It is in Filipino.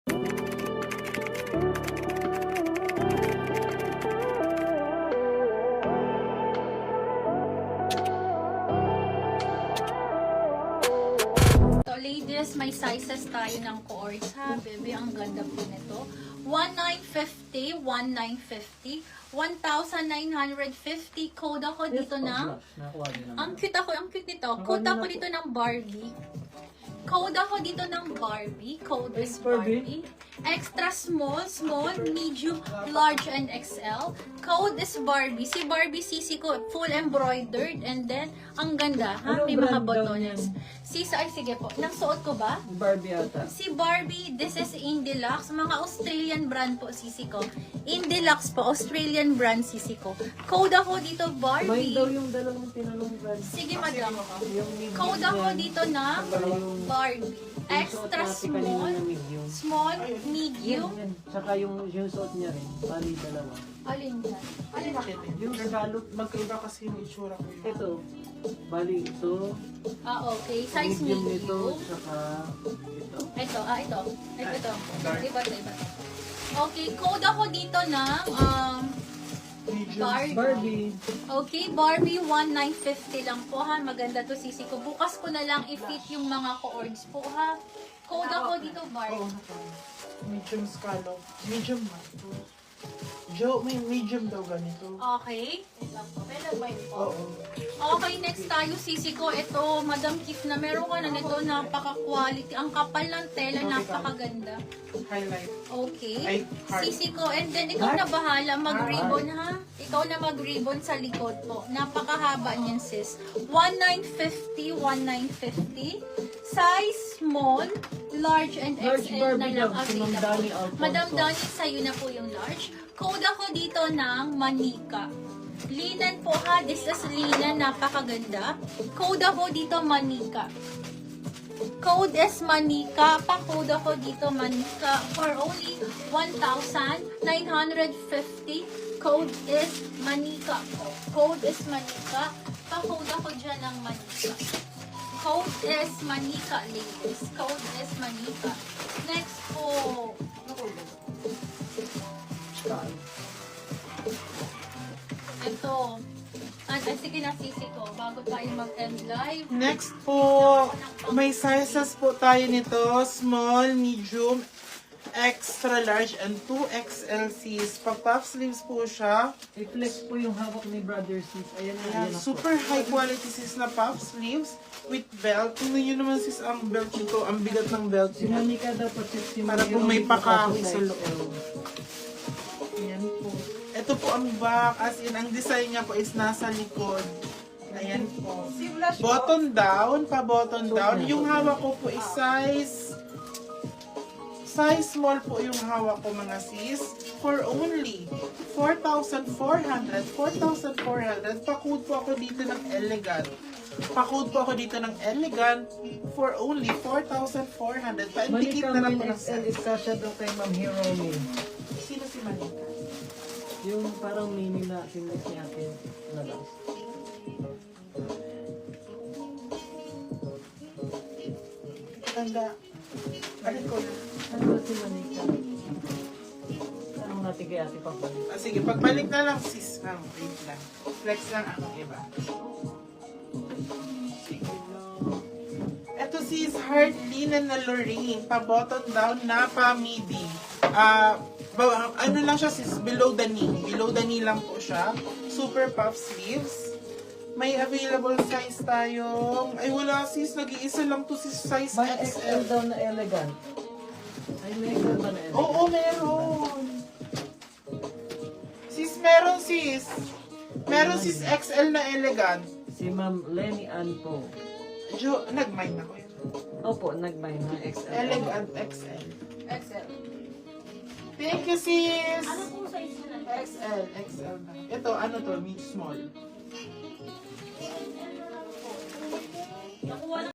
So, ladies, may sizes tayo ng cords ha. Bebe, ang ganda po nito. 1,950, 1,950, 1,950. Code ako dito ng... Ang cute nito. Code ako dito ng Barbie. Code ako dito ng Barbie. Code is Barbie. Extra small, medium, large, and XL. Code is Barbie. Si Barbie sisi ko, full embroidered. And then, ang ganda. Ha? May mga botones. Ay sige po. Nasuot ko ba? Barbie ata. Si Barbie, this is Indilux. Mga Australian brand po sisi ko. Indilux po, Australian brand sisi ko. Code ako dito, May Barbie. daw yung dalawang tinanong brand. Sige, madam. Yung medium Code ako yan. dito na Barbie. Extra small, small, medium. Yan. Tsaka yung suot niya rin. Bali dalawa. Alin yan? Alin bakit? Yung scallop. Magkaiba kasi yung itsura ko yun. Ito. Bali ito. Okay. Size Medium nito. medium. Tsaka ito. Ito. Ito. Iba to. Okay, code ako dito ng Medium. Barbie. Okay, Barbie 1,950 lang po ha. Maganda to sisi ko. Bukas ko na lang i-fit yung mga cords po ha. Code ako dito, Oo, Barbie. medium scallop. Medium ba? Joe, may medium daw ganito. Okay. Oo. Okay, next tayo sisi ko. Ito, Madam Kif na meron ka na nito. Napaka-quality. Ang kapal ng tela, napakaganda. Highlight. Okay. Ay, heart. Sisi ko. And then, ikaw na bahala mag-ribbon, ha? Ikaw na mag-ribbon sa likod po. Napakahaba niyan, sis. 1,950, 1,950. Size small, large, and Large XL na Barbie lang daw, si Ma'am available. Dani Alfonso. Madam Dani, sa'yo na po yung large. Code ako dito ng Manika. Linen po ha. This is linen. Napakaganda. Code ako dito Manika. Code is Manika. Pa-code ako dito Manika for only 1,950. Code is Manika po. Code is Manika. Pa-code ako dyan ng Manika. Code is Manika, ladies. Code is Manika. Next po. Ito. Sige na sisi ko. Bago tayo mag-end live. Next po, may sizes po tayo nito. Small, medium, extra large, and 2XL-Cs. Pag-puff sleeves po siya. I-flex po yung hawak ni Brother Sis. Ayan na. Ayan, super high quality sis na puff sleeves with belt. Tingnan nyo naman sis ang belt nito. Ang bigat ng belt Si niya. Monica dapat si Para kung may pakahoy sa loob. Ayan po. Ito po ang back. As in, ang design niya po is nasa likod. Ayan po. Button down, pa-button down. Yung hawak ko po is size small po yung hawak ko mga sis. For only 4,400. 4,400. Pa-code po ako dito ng elegant. Pa-code po ako dito ng elegant for only 4,400. Pa-indicate Monica, na lang may po ng XL is kasha daw kay Ma'am Hiromi. Sino si Manika? Yung parang mini na sinuot ni atin na last. Tanda. Balik ko na. Ano ba si Monica? Tanong natin kay ate pagbalik. Sige, pagbalik na lang sis. Ma'am, wait lang. Flex lang ako, iba. Sige. Ito sis, hard linen na Lorraine. Pa-button down na pa-midi. Ano lang siya sis, below the knee. Below the knee lang po siya. Super puff sleeves. May available size tayong... Ay wala sis, nag-iisa lang to sis, size May XL XL. daw na elegant. Ay, may XL ba na elegant? Oo, meron. Sis, meron sis. Meron sis XL na elegant. Si Ma'am Lenny Ann po. Nag-mine ako yun. Opo, nag-buy na XL. Elegant XL. XL. Thank you sis. Ano pong size na? XL na. Ito, ano to, mid small. Nakuha